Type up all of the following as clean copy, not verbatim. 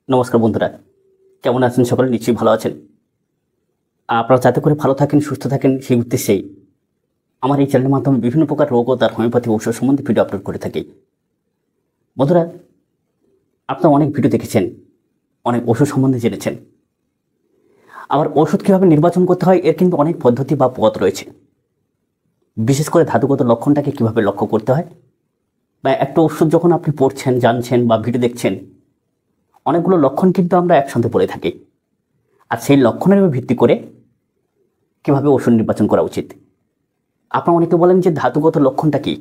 নমস্কার বন্ধুরা, কেমন আছেন? সকলে নিশ্চয়ই ভালো আছেন। আপনারা যাতে করে ভালো থাকেন, সুস্থ থাকেন, সেই উদ্দেশ্যেই আমার এই চ্যানেলের মাধ্যমে বিভিন্ন প্রকার রোগ ও তার হোমিওপ্যাথি ঔষধ সম্বন্ধে ভিডিও আপলোড করে থাকি। বন্ধুরা, আপনারা অনেক ভিডিও দেখেছেন, অনেক ওষুধ সম্বন্ধে জেনেছেন। আবার ওষুধ কীভাবে নির্বাচন করতে হয় এর কিন্তু অনেক পদ্ধতি বা পথ রয়েছে। বিশেষ করে ধাতুগত লক্ষণটাকে কীভাবে লক্ষ্য করতে হয়, বা একটা ওষুধ যখন আপনি পড়ছেন, জানছেন বা ভিডিও দেখছেন, অনেকগুলো লক্ষণ কিন্তু আমরা একসঙ্গে পড়ে থাকি। আর সেই লক্ষণের উপর ভিত্তি করে কীভাবে ওষুধ নির্বাচন করা উচিত। আপনারা অনেকে বলেন যে ধাতুগত লক্ষণটা কি,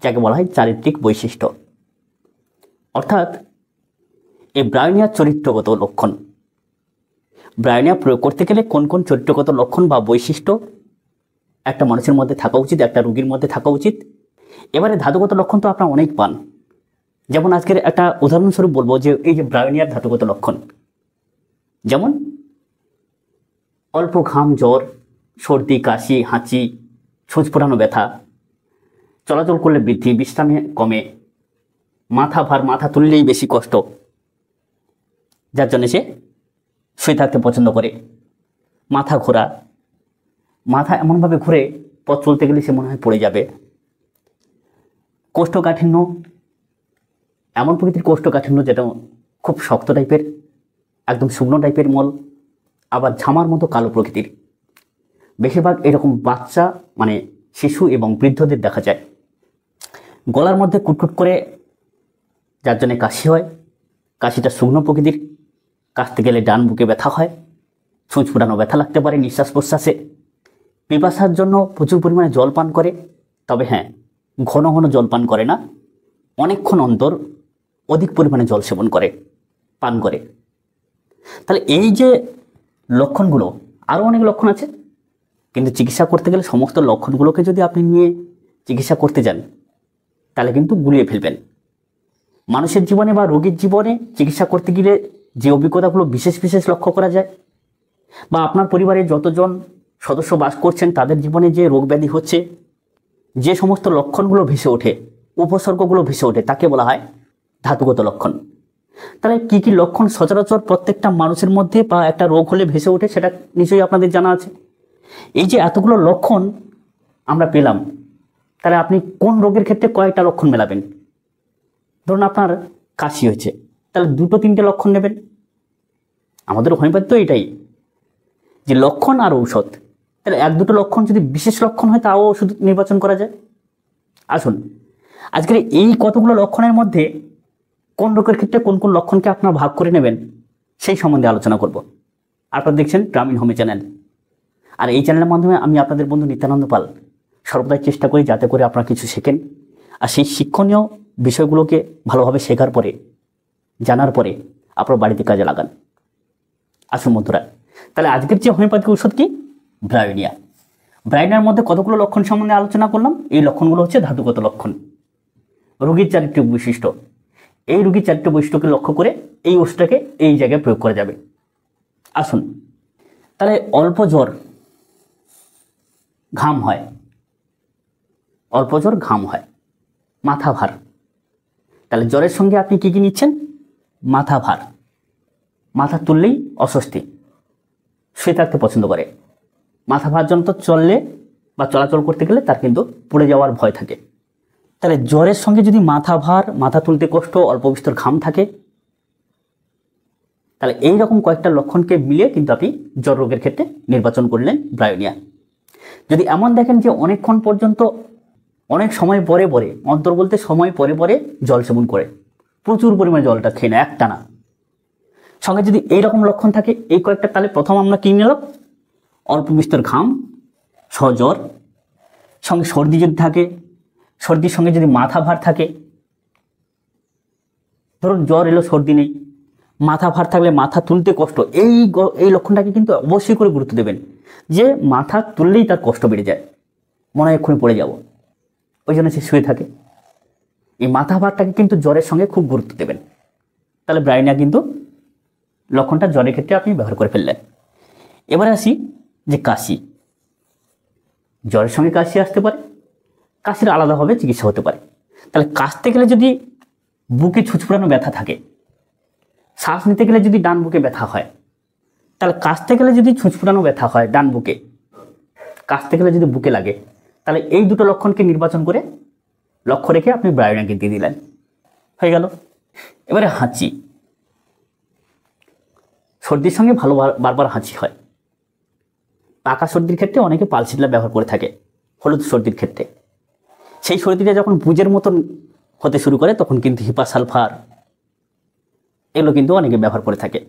যাকে বলা হয় চারিত্রিক বৈশিষ্ট্য, অর্থাৎ এই ব্রায়োনিয়ার চরিত্রগত লক্ষণ। ব্রায়োনিয়া প্রয়োগ করতে গেলে কোন কোন চরিত্রগত লক্ষণ বা বৈশিষ্ট্য একটা মানুষের মধ্যে থাকা উচিত, একটা রোগীর মধ্যে থাকা উচিত। এবারে ধাতুগত লক্ষণ তো আপনারা অনেক পান। যেমন আজকের একটা উদাহরণস্বরূপ বলবো যে এই যে ব্রায়োনিয়ার ধাতুগত লক্ষণ, যেমন অল্প ঘাম, জ্বর, সর্দি, কাশি, হাঁচি, ছুঁচ ফোটানো ব্যথা, চলাচল করলে বৃদ্ধি, বিশ্রামে কমে, মাথা ভার, মাথা তুললেই বেশি কষ্ট, যার জন্য সে শুয়ে থাকতে পছন্দ করে, মাথা ঘোরা, মাথা এমনভাবে ঘুরে পথ চলতে গেলে সে মনে হয় পড়ে যাবে, কোষ্ঠকাঠিন্য, এমন প্রকৃতির কোষ্ঠকাঠিন্য যেটা খুব শক্ত টাইপের, একদম শুকনো টাইপের মল, আবার ঝামার মতো কালো প্রকৃতির। বেশিরভাগ এরকম বাচ্চা মানে শিশু এবং বৃদ্ধদের দেখা যায়। গলার মধ্যে কুটকুট করে, যার জন্যে কাশি হয়, কাশিটা শুকনো প্রকৃতির, কাশতে গেলে ডান বুকে ব্যথা হয়, ছুঁচ ফোটানো ব্যথা লাগতে পারে নিঃশ্বাস প্রশ্বাসে, পিপাসার জন্য প্রচুর পরিমাণে জল পান করে, তবে হ্যাঁ, ঘন ঘন জল পান করে না, অনেকক্ষণ অন্তর অধিক পরিমাণে জল সেবন করে, পান করে। তাহলে এই যে লক্ষণগুলো, আরও অনেক লক্ষণ আছে, কিন্তু চিকিৎসা করতে গেলে সমস্ত লক্ষণগুলোকে যদি আপনি নিয়ে চিকিৎসা করতে যান তাহলে কিন্তু গুলিয়ে ফেলবেন। মানুষের জীবনে বা রোগীর জীবনে চিকিৎসা করতে গেলে যে অভিজ্ঞতাগুলো বিশেষ বিশেষ লক্ষ্য করা যায়, বা আপনার পরিবারে যতজন সদস্য বাস করছেন তাদের জীবনে যে রোগ ব্যাধি হচ্ছে, যে সমস্ত লক্ষণগুলো ভেসে ওঠে, উপসর্গগুলো ভেসে ওঠে, তাকে বলা হয় ধাতুগত লক্ষণ। তাহলে কি কি লক্ষণ সচরাচর প্রত্যেকটা মানুষের মধ্যে বা একটা রোগ হলে ভেসে ওঠে সেটা নিশ্চয়ই আপনাদের জানা আছে। এই যে এতগুলো লক্ষণ আমরা পেলাম, তাহলে আপনি কোন রোগের ক্ষেত্রে কয়েকটা লক্ষণ মেলাবেন? ধরুন আপনার কাশি হয়েছে, তাহলে দুটো তিনটে লক্ষণ নেবেন। আমাদের হোমিওপ্যাথি তো এটাই, যে লক্ষণ আর ঔষধ। তাহলে এক দুটো লক্ষণ যদি বিশেষ লক্ষণ হয় তাও ওষুধ নির্বাচন করা যায়। আসুন আজকের এই কতগুলো লক্ষণের মধ্যে কোন রোগের ক্ষেত্রে কোন কোন লক্ষণকে আপনারা ভাগ করে নেবেন সেই সম্বন্ধে আলোচনা করব। আপনারা দেখছেন গ্রামীণ হোমি চ্যানেল, আর এই চ্যানেলের মাধ্যমে আমি আপনাদের বন্ধু নিত্যানন্দ পাল সর্বদাই চেষ্টা করি যাতে করে আপনারা কিছু শেখেন, আর সেই শিক্ষণীয় বিষয়গুলোকে ভালোভাবে শেখার পরে, জানার পরে আপনার বাড়িতে কাজে লাগান। আসুন বন্ধুরা, তাহলে আজকের যে হোমিওপ্যাথিক ঔষধ কি, ব্রায়োনিয়া। ব্রায়োনিয়ার মধ্যে কতগুলো লক্ষণ সম্বন্ধে আলোচনা করলাম। এই লক্ষণগুলো হচ্ছে ধাতুগত লক্ষণ, রোগীর চারিত্রিক বৈশিষ্ট্য। এই রোগীর চারিত্রিক বৈশিষ্ট্যকে লক্ষ্য করে এই ওষুধটাকে এই জায়গায় প্রয়োগ করা যাবে। আসুন তাহলে, অল্প জ্বর, ঘাম হয়, অল্প জ্বর, ঘাম হয়, মাথা ভার। তাহলে জ্বরের সঙ্গে আপনি কি কি নিচ্ছেন? মাথা ভার, মাথা তুললেই অস্বস্তি, শুয়ে থাকতে পছন্দ করে, মাথা ভার জন্য তো চললে বা চলাচল করতে গেলে তার কিন্তু পড়ে যাওয়ার ভয় থাকে। তাহলে জ্বরের সঙ্গে যদি মাথা ভার, মাথা তুলতে কষ্ট, অল্প বিস্তর ঘাম থাকে, তাহলে এইরকম কয়েকটা লক্ষণকে মিলিয়ে কিন্তু আপনি জ্বর রোগের ক্ষেত্রে নির্বাচন করলেন ব্রায়োনিয়া। যদি এমন দেখেন যে অনেকক্ষণ পর্যন্ত, অনেক সময় পরে পরে, অন্তর বলতে সময় পরে পরে জল সেবন করে, প্রচুর পরিমাণে জলটা খেয়ে নেয় একটানা, সঙ্গে যদি এইরকম লক্ষণ থাকে এই কয়েকটা, তাহলে প্রথম আমরা কি নিলাম? অল্প বিস্তর ঘাম, সজ্বর, সঙ্গে সর্দি যদি থাকে, সর্দির সঙ্গে যদি মাথা ভার থাকে, ধরুন জ্বর এলো সর্দি নেই, মাথা ভার থাকলে মাথা তুলতে কষ্ট, এই লক্ষণটাকে কিন্তু অবশ্যই করে গুরুত্ব দেবেন, যে মাথা তুললেই তার কষ্ট বেড়ে যায়, মনে হয় এক্ষুনি পড়ে যাব, ওই জন্য সে শুয়ে থাকে। এই মাথা ভারটাকে কিন্তু জ্বরের সঙ্গে খুব গুরুত্ব দেবেন। তাহলে ব্রায়োনিয়া কিন্তু লক্ষণটা জ্বরের ক্ষেত্রে আপনি ব্যবহার করে ফেললেন। এবারে আসি যে কাশি, জ্বরের সঙ্গে কাশি আসতে পারে, কাশির আলাদাভাবে চিকিৎসা হতে পারে। তাহলে কাশতে গেলে যদি বুকে ছুঁচফোড়ানো ব্যথা থাকে, শ্বাস নিতে গেলে যদি ডান বুকে ব্যথা হয়, তাহলে কাশতে গেলে যদি ছুঁচ ফুটানো ব্যথা হয় ডান বুকে, কাশতে গেলে যদি বুকে লাগে, তাহলে এই দুটো লক্ষণকে নির্বাচন করে লক্ষ্য রেখে আপনি ব্রায়োনিয়াকে দিয়ে দিলেন, হয়ে গেল। এবারে হাঁচি, সর্দির সঙ্গে ভালো বারবার হাঁচি হয়। পাকা সর্দির ক্ষেত্রে অনেকে পালসিটলা ব্যবহার করে থাকে, হলুদ সর্দির ক্ষেত্রে। সেই সর্দিটা যখন বুজের মতন হতে শুরু করে তখন কিন্তু হিপা সালফার এগুলো কিন্তু অনেকে ব্যবহার করে থাকে।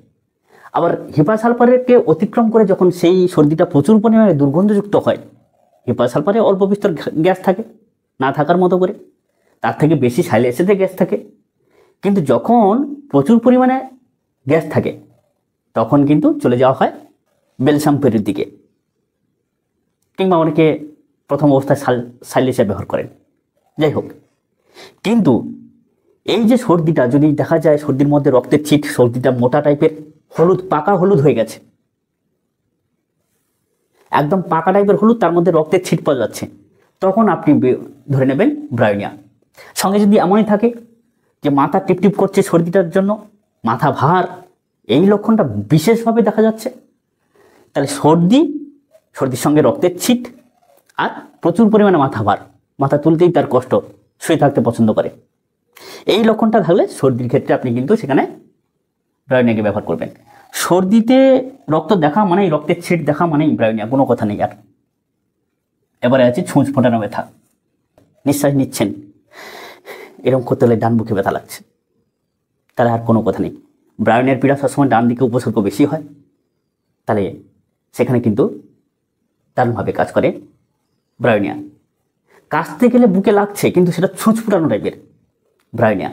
আবার হিপা সালফারকে অতিক্রম করে যখন সেই সর্দিটা প্রচুর পরিমাণে দুর্গন্ধযুক্ত হয়, হিপা সালফারে অল্প বিস্তর গ্যাস থাকে, না থাকার মতো করে, তার থেকে বেশি সাইলেসেতে গ্যাস থাকে। কিন্তু যখন প্রচুর পরিমাণে গ্যাস থাকে তখন কিন্তু চলে যাওয়া হয় বেলসামপুরের দিকে, কিংবা অনেকে প্রথম অবস্থায় সাইলেসে ব্যবহার করেন। যাই হোক, কিন্তু এই যে সর্দিটা যদি দেখা যায় সর্দির মধ্যে রক্তের ছিট, সর্দিটা মোটা টাইপের, হলুদ, পাকা হলুদ হয়ে গেছে, একদম পাকা টাইপের হলুদ, তার মধ্যে রক্তের ছিট পাওয়া যাচ্ছে, তখন আপনি ধরে নেবেন ব্রায়োনিয়া। সঙ্গে যদি এমনই থাকে যে মাথা টিপটিপ করছে সর্দিটার জন্য, মাথা ভার, এই লক্ষণটা বিশেষভাবে দেখা যাচ্ছে, তাহলে সর্দির সঙ্গে রক্তের ছিট আর প্রচুর পরিমাণে মাথা ভার, মাথা তুলতেই তার কষ্ট, শুয়ে থাকতে পছন্দ করে, এই লক্ষণটা থাকলে সর্দির ক্ষেত্রে আপনি কিন্তু সেখানে ব্রায়োনিয়াকে ব্যবহার করবেন। সর্দিতে রক্ত দেখা মানেই, রক্তের ছিট দেখা মানেই ব্রায়োনিয়া, কোনো কথা নেই আর। এবারে আছে ছুঁচ ফোটানো ব্যথা, নিঃশ্বাস নিচ্ছেন, এরকম করতে হলে ডান বুকে ব্যথা লাগছে, তাহলে আর কোনো কথা নেই। ব্রায়োনিয়ার পীড়া সবসময় ডান দিকে উপসর্গ বেশি হয়, তাহলে সেখানে কিন্তু দারুণভাবে কাজ করে ব্রায়োনিয়া। কাশতে গেলে বুকে লাগছে কিন্তু সেটা ছুঁচ ফুটানো টাইপের, ব্রায়োনিয়া।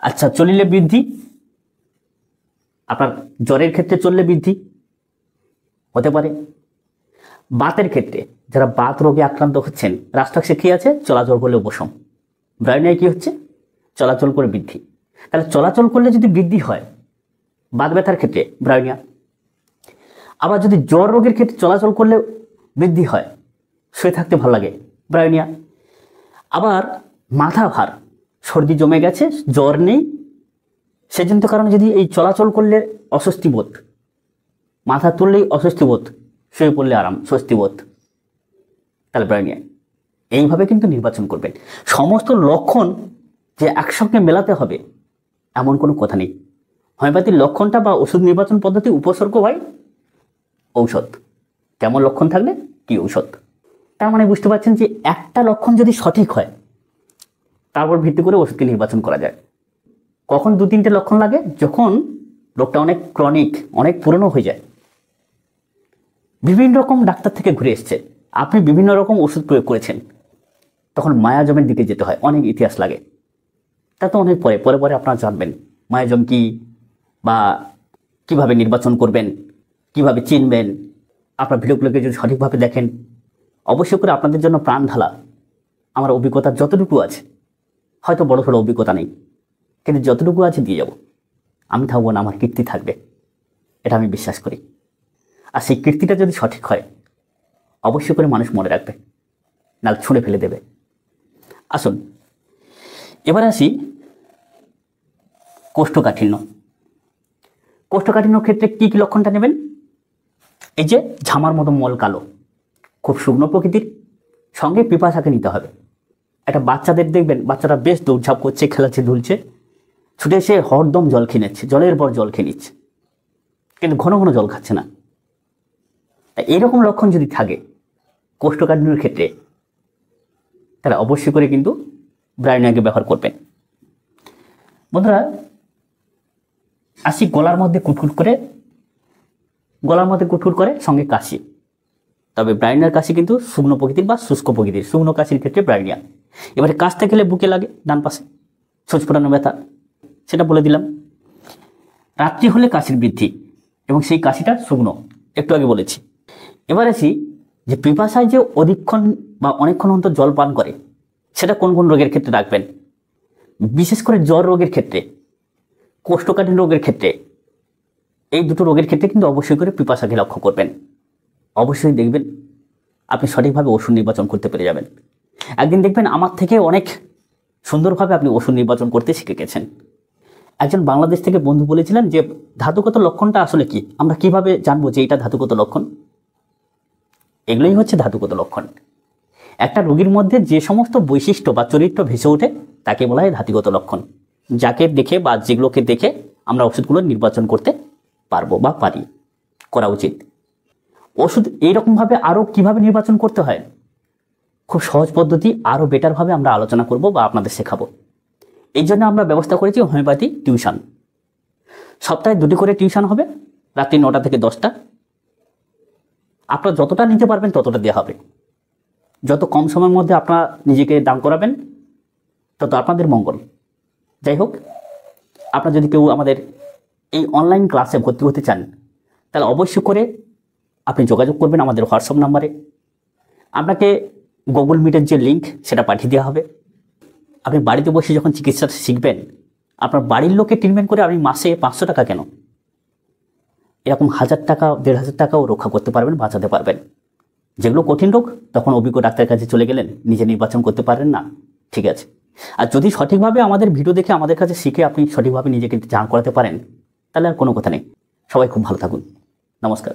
আচ্ছা, চলিলে বৃদ্ধি, আপনার জ্বরের ক্ষেত্রে চললে বৃদ্ধি হতে পারে। বাতের ক্ষেত্রে যারা বাত রোগে আক্রান্ত হচ্ছেন, রাষ্ট্রাক্ষে কী আছে, চলাচল করলে উপশম, ব্রায়োনিয়ায় কী হচ্ছে, চলাচল করে বৃদ্ধি। তাহলে চলাচল করলে যদি বৃদ্ধি হয় বাত ব্যথার ক্ষেত্রে ব্রায়োনিয়া। আবার যদি জ্বর রোগের ক্ষেত্রে চলাচল করলে বৃদ্ধি হয়, শুয়ে থাকতে ভালো লাগে, ব্রায়োনিয়া। আবার মাথা ভার, সর্দি জমে গেছে, জ্বর নেই, সেজন্য কারণে যদি এই চলাচল করলে অস্বস্তি বোধ, মাথা তুললেই অস্বস্তি বোধ, শুয়ে পড়লে আরাম, স্বস্তি বোধ, তাহলে ব্রায়োনিয়া। এইভাবে কিন্তু নির্বাচন করবেন। সমস্ত লক্ষণ যে একসঙ্গে মেলাতে হবে এমন কোনো কথা নেই। হোমিওপ্যাথির লক্ষণটা বা ওষুধ নির্বাচন পদ্ধতি উপসর্গ হয় ঔষধ, কেমন লক্ষণ থাকলে কি ঔষধ। তার মানে বুঝতে পারছেন যে একটা লক্ষণ যদি সঠিক হয় তারপর ভিত্তি করে ওষুধকে নির্বাচন করা যায়। কখন 2-3টে লক্ষণ লাগে, যখন রোগটা অনেক ক্রনিক, অনেক পুরনো হয়ে যায়, বিভিন্ন রকম ডাক্তার থেকে ঘুরে এসছে, আপনি বিভিন্ন রকম ওষুধ প্রয়োগ করেছেন, তখন মায়াজমের দিকে যেতে হয়, অনেক ইতিহাস লাগে। তা তো অনেক পরে পরে পরে আপনারা জানবেন মায়াজম কি, বা কিভাবে নির্বাচন করবেন, কিভাবে চিনবেন। আপনার ভিডিওগুলোকে যদি সঠিকভাবে দেখেন, অবশ্যই করে আপনাদের জন্য প্রাণ ঢালা আমার অভিজ্ঞতা যতটুকু আছে, হয়তো বড় সড়ো অভিজ্ঞতা নেই, কিন্তু যতটুকু আছে দিয়ে যাব। আমি থাকবো না, আমার কীর্তি থাকবে, এটা আমি বিশ্বাস করি। আর সেই কীর্তিটা যদি সঠিক হয় অবশ্যই করে মানুষ মনে রাখবে, নাহলে ছুঁড়ে ফেলে দেবে। আসুন এবার আসি কোষ্ঠকাঠিন্য। কোষ্ঠকাঠিন্যর ক্ষেত্রে কী কী লক্ষণটা নেবেন? এই যে ঝামার মতো মল কালো, খুব শুকনো প্রকৃতির, সঙ্গে পিপাসাকে নিতে হবে। একটা বাচ্চাদের দেখবেন, বাচ্চারা বেশ দৌড়ঝাঁপ করছে, খেলাচ্ছে, দুলছে, ছুটে এসে হরদম জল খেয়ে নিচ্ছে, জলের পর জল খেয়ে নিচ্ছে, কিন্তু ঘন ঘন জল খাচ্ছে না। এইরকম লক্ষণ যদি থাকে কোষ্ঠকাঠিন্যের ক্ষেত্রে, তাহলে অবশ্যই করে কিন্তু ব্রায়োনিয়াকে ব্যবহার করবেন। বন্ধুরা আসি গলার মধ্যে কুটকুট করে, সঙ্গে কাশি। তবে ব্রায়োনিয়ার কাশি কিন্তু শুকনো প্রকৃতির বা শুষ্ক প্রকৃতির, শুকনো কাশির ক্ষেত্রে ব্রায়োনিয়া। এবারে কাশতে গেলে বুকে লাগে ডান পাশে, ছুঁচ ফোটানো ব্যথা, সেটা বলে দিলাম। রাত্রি হলে কাশির বৃদ্ধি, এবং সেই কাশিটা শুকনো, একটু আগে বলেছি। এবার আসি যে পিপাসায় যে অধিকক্ষণ বা অনেকক্ষণ অন্তর জল পান করে, সেটা কোন কোন রোগের ক্ষেত্রে রাখবেন। বিশেষ করে জ্বর রোগের ক্ষেত্রে, কোষ্ঠকাঠিন্য রোগের ক্ষেত্রে, এই দুটো রোগের ক্ষেত্রে কিন্তু অবশ্যই করে পিপাসাকে লক্ষ্য করবেন। অবশ্যই দেখবেন আপনি সঠিকভাবে ওষুধ নির্বাচন করতে পেরে যাবেন। একদিন দেখবেন আমার থেকে অনেক সুন্দরভাবে আপনি ওষুধ নির্বাচন করতে শিখে গেছেন। একজন বাংলাদেশ থেকে বন্ধু বলেছিলেন যে ধাতুগত লক্ষণটা আসলে কি, আমরা কিভাবে জানবো যে এটা ধাতুগত লক্ষণ? এগুলোই হচ্ছে ধাতুগত লক্ষণ। একটা রোগীর মধ্যে যে সমস্ত বৈশিষ্ট্য বা চরিত্র ভেসে ওঠে তাকে বলা হয় ধাতুগত লক্ষণ, যাকে দেখে বা যেগুলোকে দেখে আমরা ওষুধগুলো নির্বাচন করতে পারবো বা পারি, করা উচিত। ওষুধ এইরকমভাবে আরও কিভাবে নির্বাচন করতে হয়, খুব সহজ পদ্ধতি, আরও বেটারভাবে আমরা আলোচনা করব বা আপনাদের শেখাবো। এই জন্য আমরা ব্যবস্থা করেছি হোমিওপ্যাথি টিউশন। সপ্তাহে 2টি করে টিউশন হবে, রাত্রি 9টা থেকে 10টা। আপনারা যতটা নিতে পারবেন ততটা দেওয়া হবে। যত কম সময়ের মধ্যে আপনারা নিজেকে দান করাবেন তত আপনাদের মঙ্গল। যাই হোক, আপনারা যদি কেউ আমাদের এই অনলাইন ক্লাসে ভর্তি হতে চান তাহলে অবশ্যই করে আপনি যোগাযোগ করবেন আমাদের হোয়াটসঅ্যাপ নাম্বারে। আপনাকে গুগল মিটের যে লিঙ্ক সেটা পাঠিয়ে দেওয়া হবে। আপনি বাড়িতে বসে যখন চিকিৎসা শিখবেন, আপনার বাড়ির লোকে ট্রিটমেন্ট করে আপনি মাসে 500 টাকা কেন, এরকম 1000 টাকা 1500 টাকাও রক্ষা করতে পারবেন, বাঁচাতে পারবেন। যেগুলো কঠিন রোগ তখন অভিজ্ঞ ডাক্তারের কাছে চলে গেলেন, নিজে নির্বাচন করতে পারেন না, ঠিক আছে। আর যদি সঠিকভাবে আমাদের ভিডিও দেখে আমাদের কাছে শিখে আপনি সঠিকভাবে নিজেকে জান করাতে পারেন তাহলে আর কোনো কথা নেই। সবাই খুব ভালো থাকুন, নমস্কার।